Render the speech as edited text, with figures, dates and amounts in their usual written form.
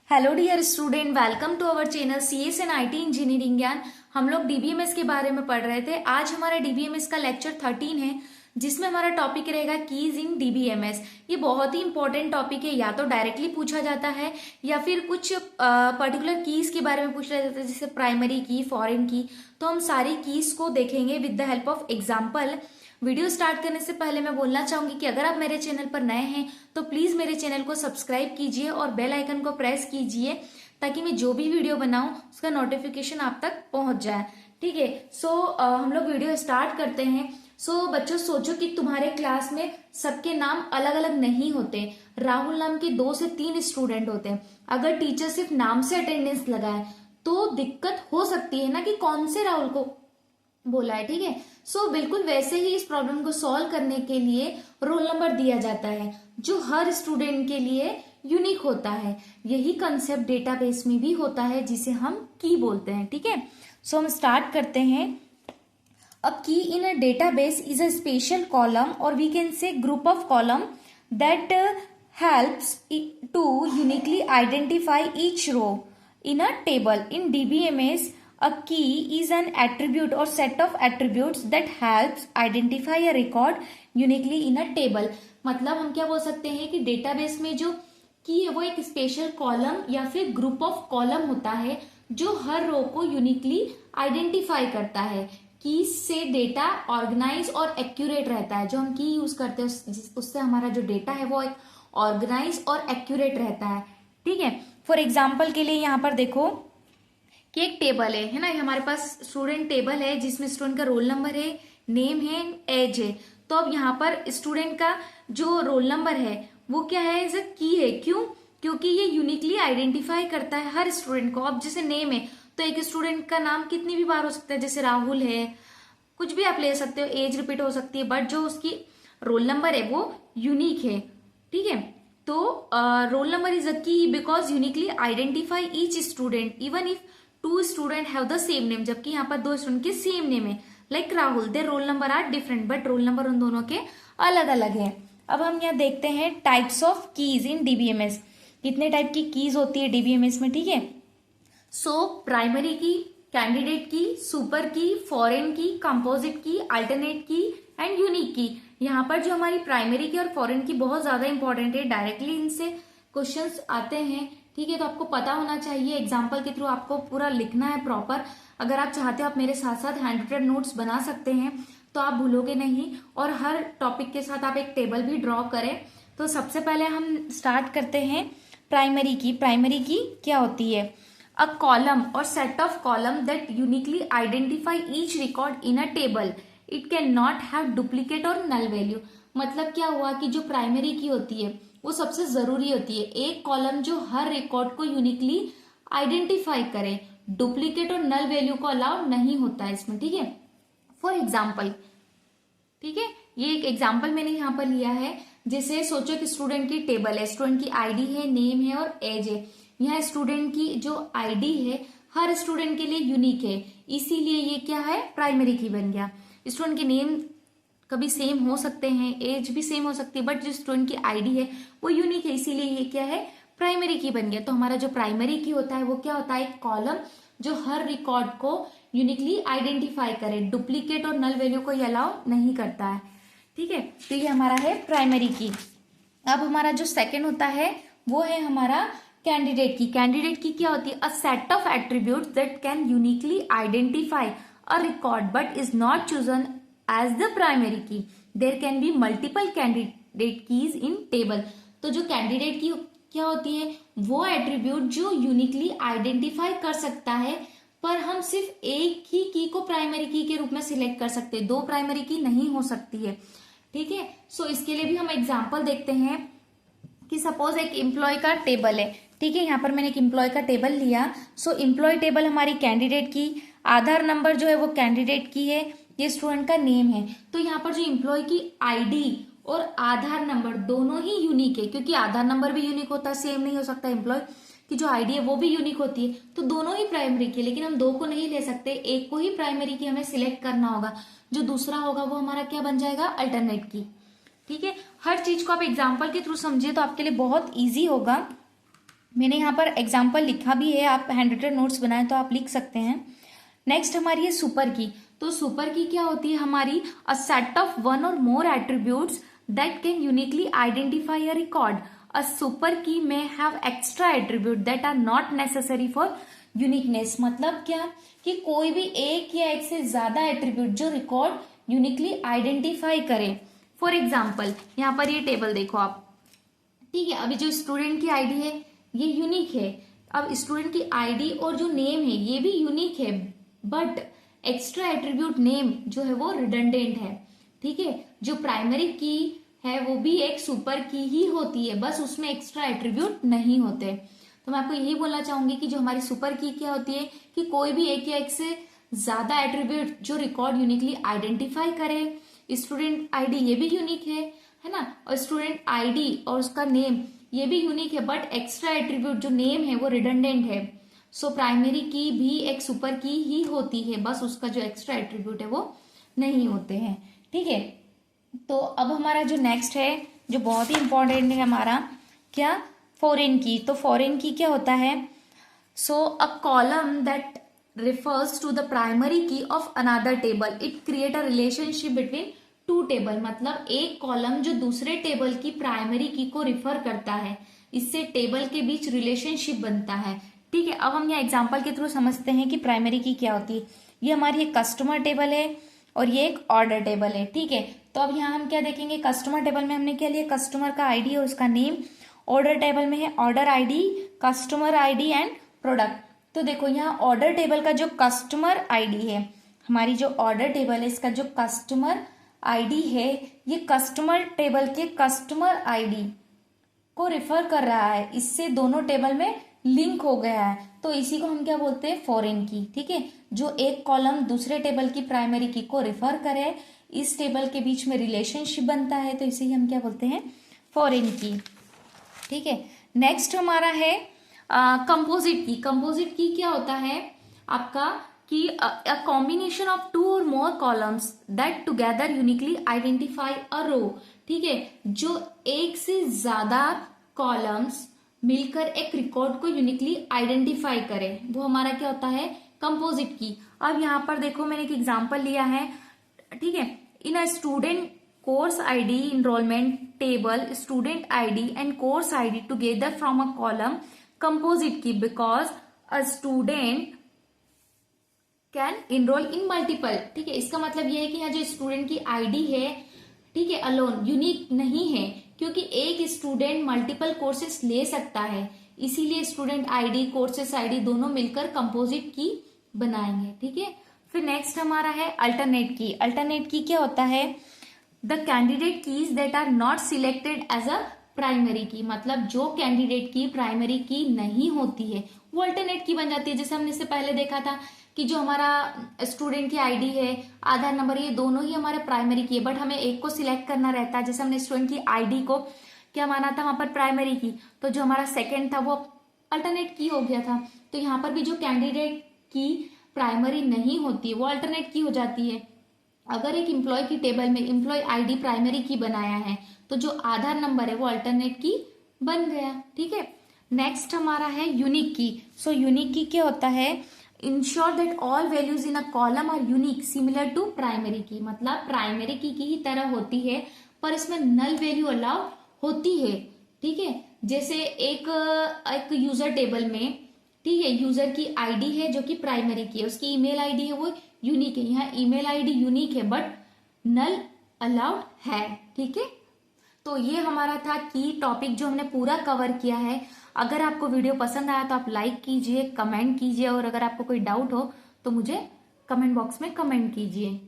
Hello dear student, welcome to our channel CS and IT engineering Gyan. हम लोग DBMS के बारे में पढ़ रहे थे। आज हमारा डीबीएमएस का लेक्चर 13 है, जिसमें हमारा टॉपिक रहेगा कीज इन डीबीएमएस। ये बहुत ही इंपॉर्टेंट टॉपिक है, या तो डायरेक्टली पूछा जाता है या फिर कुछ पर्टिकुलर कीज के बारे में पूछा जाता है, जैसे प्राइमरी की, फॉरेन की। तो हम सारी कीज को देखेंगे with the help of example. Video start करने से पहले मैं बोलना चाहूंगी कि अगर आप मेरे चैनल पर नए हैं तो प्लीज मेरे चैनल को सब्सक्राइब कीजिए और बेल आइकन को प्रेस कीजिए, ताकि मैं जो भी वीडियो बनाऊं उसका नोटिफिकेशन आप तक पहुंच जाए। ठीक है, हम लोग वीडियो स्टार्ट करते हैं। बच्चों, सोचो कि तुम्हारे क्लास में सबके नाम अलग अलग नहीं होते। राहुल नाम के 2 से 3 स्टूडेंट होते हैं। अगर टीचर सिर्फ नाम से अटेंडेंस लगाए तो दिक्कत हो सकती है ना कि कौन से राहुल को बोला है। ठीक है, बिल्कुल वैसे ही इस प्रॉब्लम को सॉल्व करने के लिए रोल नंबर दिया जाता है, जो हर स्टूडेंट के लिए यूनिक होता है। यही कंसेप्ट डेटाबेस में भी होता है, जिसे हम की बोलते हैं। ठीक है, हम स्टार्ट करते हैं। Uh key in uh database is a special column, और we can say group of column that helps to uniquely identify each row in a table. In DBMS, a key is an attribute or set of attributes that helps identify a record uniquely in a table. मतलब हम क्या बोल सकते हैं कि database में जो की है वो एक स्पेशल कॉलम या फिर ग्रुप ऑफ कॉलम होता है, जो हर रो को यूनिकली आइडेंटिफाई करता है। की से डेटा ऑर्गेनाइज और एक्यूरेट रहता है। जो हम की यूज करते हैं उससे हमारा जो डेटा है वो एक ऑर्गेनाइज और एक्यूरेट रहता है। ठीक है, फॉर एग्जाम्पल के लिए यहाँ पर देखो कि एक टेबल है ना, हमारे पास स्टूडेंट टेबल है, जिसमें स्टूडेंट का रोल नंबर है, नेम है, एज है। तो अब यहाँ पर स्टूडेंट का जो रोल नंबर है वो क्या है, एज अ की है। क्यों? क्योंकि ये यूनिकली आइडेंटिफाई करता है हर स्टूडेंट को। अब जैसे नेम है तो एक स्टूडेंट का नाम कितनी भी बार हो सकता है, जैसे राहुल है, कुछ भी आप ले सकते हो, एज रिपीट हो सकती है, बट जो उसकी रोल नंबर है वो यूनिक है। ठीक है, तो roll number is a key because uniquely identify each student even if 2 student have the same name. जबकि यहाँ पर 2 स्टूडेंट के सेम नेम है, like Rahul, their roll number are different, but roll number उन दोनों के अलग अलग है। अब हम यहाँ देखते हैं types of keys in DBMS. कितने टाइप की कीज होती है डीबीएमएस में। ठीक है, प्राइमरी की, कैंडिडेट की, सुपर की, फॉरेन की, कंपोजिट की, अल्टरनेट की एंड यूनिक की। यहाँ पर जो हमारी प्राइमरी की और फॉरेन की बहुत ज्यादा इंपॉर्टेंट है, डायरेक्टली इनसे क्वेश्चंस आते हैं। ठीक है, तो आपको पता होना चाहिए। एग्जाम्पल के थ्रू आपको पूरा लिखना है प्रॉपर। अगर आप चाहते हो आप मेरे साथ साथ हैंड रिटन नोट्स बना सकते हैं, तो आप भूलोगे नहीं। और हर टॉपिक के साथ आप एक टेबल भी ड्रॉ करें। तो सबसे पहले हम स्टार्ट करते हैं प्राइमरी की। प्राइमरी की क्या होती है? A column or set of column that uniquely identify each record in a table. It cannot have duplicate or null value. मतलब क्या हुआ कि जो प्राइमरी की होती है वो सबसे जरूरी होती है। एक कॉलम जो हर रिकॉर्ड को यूनिकली आइडेंटिफाई करे, डुप्लीकेट और नल वैल्यू को अलाउ नहीं होता है इसमें। ठीक है, फॉर एग्जाम्पल, ठीक है, ये एक एग्जाम्पल मैंने यहाँ पर लिया है। जैसे सोचो कि स्टूडेंट की टेबल है, स्टूडेंट की आईडी है, नेम है और एज है। यहाँ स्टूडेंट की जो आईडी है हर स्टूडेंट के लिए यूनिक है, इसीलिए ये क्या है, प्राइमरी की बन गया। स्टूडेंट के नेम कभी सेम हो सकते हैं, एज भी सेम हो सकती है, बट जो स्टूडेंट की आईडी है वो यूनिक है, इसीलिए ये क्या है, प्राइमरी की बन गया। तो हमारा जो प्राइमरी की होता है वो क्या होता है, एक कॉलम जो हर रिकॉर्ड को यूनिकली आइडेंटिफाई करे, डुप्लीकेट और नल वैल्यू को अलाउ नहीं करता है। ठीक है, तो ये हमारा है प्राइमरी की। अब हमारा जो सेकेंड होता है वो है हमारा कैंडिडेट की। कैंडिडेट की क्या होती है, a set of attributes that can uniquely identify a record but is not chosen as the primary key. There can be multiple candidate keys in table. तो जो कैंडिडेट की क्या होती है, वो एट्रीब्यूट जो यूनिकली आइडेंटिफाई कर सकता है, पर हम सिर्फ एक ही की को प्राइमरी की के रूप में सिलेक्ट कर सकते हैं, 2 प्राइमरी की नहीं हो सकती है। ठीक है, इसके लिए भी हम एग्जाम्पल देखते हैं कि सपोज एक एम्प्लॉय का टेबल है। ठीक है, यहाँ पर मैंने एक एम्प्लॉय का टेबल लिया। एम्प्लॉय टेबल हमारी कैंडिडेट की, आधार नंबर जो है वो कैंडिडेट की है, ये स्टूडेंट का नेम है। तो यहाँ पर जो एम्प्लॉय की आईडी और आधार नंबर दोनों ही यूनिक है, क्योंकि आधार नंबर भी यूनिक होता है, सेम नहीं हो सकता। एम्प्लॉय की जो आईडी है वो भी यूनिक होती है, तो दोनों ही प्राइमरी की, लेकिन हम 2 को नहीं ले सकते, एक को ही प्राइमरी की हमें सिलेक्ट करना होगा। जो दूसरा होगा वो हमारा क्या बन जाएगा, अल्टरनेट की। ठीक है, हर चीज को आप एग्जाम्पल के थ्रू समझिए तो आपके लिए बहुत ईजी होगा। मैंने यहाँ पर एग्जाम्पल लिखा भी है, आप हैंड रिटन नोट्स बनाए तो आप लिख सकते हैं। नेक्स्ट हमारी है सुपर की। तो सुपर की क्या होती है हमारी, अ set of one or more attributes that can uniquely identify a record. A super key में have extra attribute that are not necessary for uniqueness. मतलब क्या कि कोई भी एक या एक से ज्यादा एट्रीब्यूट जो रिकॉर्ड यूनिकली आइडेंटिफाई करे। फॉर एग्जाम्पल यहाँ पर ये टेबल देखो आप, ठीक है, अभी जो स्टूडेंट की आईडी है ये यूनिक है। अब स्टूडेंट की आईडी और जो नेम है ये भी यूनिक है, बट एक्स्ट्रा एट्रीब्यूट नेम जो है वो रिडंडेंट है। ठीक है, जो प्राइमरी की है वो भी एक सुपर की ही होती है, बस उसमें एक्स्ट्रा एट्रीब्यूट नहीं होते। तो मैं आपको यही बोलना चाहूंगी कि जो हमारी सुपर की क्या होती है कि कोई भी एक या एक से ज्यादा एट्रीब्यूट जो रिकॉर्ड यूनिकली आइडेंटिफाई करे। स्टूडेंट आईडी ये भी यूनिक है ना, और स्टूडेंट आईडी और उसका नेम ये भी यूनिक है, बट एक्स्ट्रा एट्रीब्यूट जो नेम है वो रिडंडेंट है। सो प्राइमरी की भी एक सुपर की ही होती है, बस उसका जो एक्स्ट्रा एट्रीब्यूट है वो नहीं होते हैं। ठीक है, तो अब हमारा जो नेक्स्ट है जो बहुत ही इंपॉर्टेंट है हमारा, क्या, फॉरेन की। तो फॉरेन की क्या होता है, so a column that refers to the primary key of another table. It create a relationship between two table. मतलब एक कॉलम जो दूसरे टेबल की प्राइमरी की को रिफर करता है, इससे टेबल के बीच रिलेशनशिप बनता है। ठीक है, अब हम यहाँ एग्जांपल के थ्रू समझते हैं कि प्राइमरी की क्या होती है। ये हमारी एक कस्टमर टेबल है और ये एक ऑर्डर टेबल है। ठीक है, तो अब यहाँ हम क्या देखेंगे, कस्टमर टेबल में हमने क्या लिया, कस्टमर का आईडी और उसका नेम। ऑर्डर टेबल में है order ID, customer ID and product. तो देखो यहाँ ऑर्डर टेबल का जो कस्टमर आईडी है, हमारी जो ऑर्डर टेबल है इसका जो कस्टमर आईडी है, ये कस्टमर टेबल के कस्टमर आईडी को रिफर कर रहा है, इससे दोनों टेबल में लिंक हो गया है। तो इसी को हम क्या बोलते हैं, फॉरेन की। ठीक है, जो एक कॉलम दूसरे टेबल की प्राइमरी की को रिफर करे, इस टेबल के बीच में रिलेशनशिप बनता है, तो इसे ही हम क्या बोलते हैं, फॉरेन की। ठीक है, नेक्स्ट हमारा है कंपोजिट की। कंपोजिट की क्या होता है आपका कि a combination of two or more columns that together uniquely identify a row. ठीक है, जो एक से ज्यादा कॉलम्स मिलकर एक रिकॉर्ड को यूनिकली आइडेंटिफाई करे, वो हमारा क्या होता है, कंपोजिट की। अब यहाँ पर देखो मैंने एक एग्जांपल लिया है। ठीक है, in a student course ID enrollment table student ID and course ID together from a column composite key because a student can enroll in multiple। ठीक है, इसका मतलब ये है कि यहाँ जो स्टूडेंट की आईडी है, ठीक है, अलोन यूनिक नहीं है, क्योंकि एक स्टूडेंट मल्टीपल कोर्सेस ले सकता है, इसीलिए स्टूडेंट आईडी कोर्सेस आईडी दोनों मिलकर कंपोजिट की बनाएंगे। ठीक है, फिर नेक्स्ट हमारा है अल्टरनेट की। अल्टरनेट की क्या होता है, the candidate keys that are not selected as a primary key. मतलब जो कैंडिडेट की प्राइमरी की नहीं होती है वो अल्टरनेट की बन जाती है। जैसे हमने इससे पहले देखा था कि जो हमारा स्टूडेंट की आईडी है, आधार नंबर, ये दोनों ही हमारे प्राइमरी की है, बट हमें एक को सिलेक्ट करना रहता है। जैसे हमने स्टूडेंट की आईडी को क्या माना था वहां पर प्राइमरी की, तो जो हमारा सेकेंड था वो अल्टरनेट की हो गया था। तो यहाँ पर भी जो कैंडिडेट की प्राइमरी नहीं होती है वो अल्टरनेट की हो जाती है। अगर एक एम्प्लॉय की टेबल में एम्प्लॉय आईडी प्राइमरी की बनाया है, तो जो आधार नंबर है वो अल्टरनेट की बन गया। ठीक है, नेक्स्ट हमारा है यूनिक की। सो यूनिक की क्या होता है, ensure that all values in a column are unique similar to primary key. मतलब प्राइमरी की ही तरह होती है, पर इसमें नल वैल्यू अलाउ होती है। ठीक है, जैसे एक यूजर टेबल में, ठीक है, यूजर की आईडी है जो कि प्राइमरी की है, उसकी ईमेल आईडी है वो यूनिक है। यहाँ ईमेल आईडी यूनिक है बट नल अलाउड है। ठीक है, तो ये हमारा था की टॉपिक जो हमने पूरा कवर किया है। अगर आपको वीडियो पसंद आया तो आप लाइक कीजिए, कमेंट कीजिए, और अगर आपको कोई डाउट हो तो मुझे कमेंट बॉक्स में कमेंट कीजिए।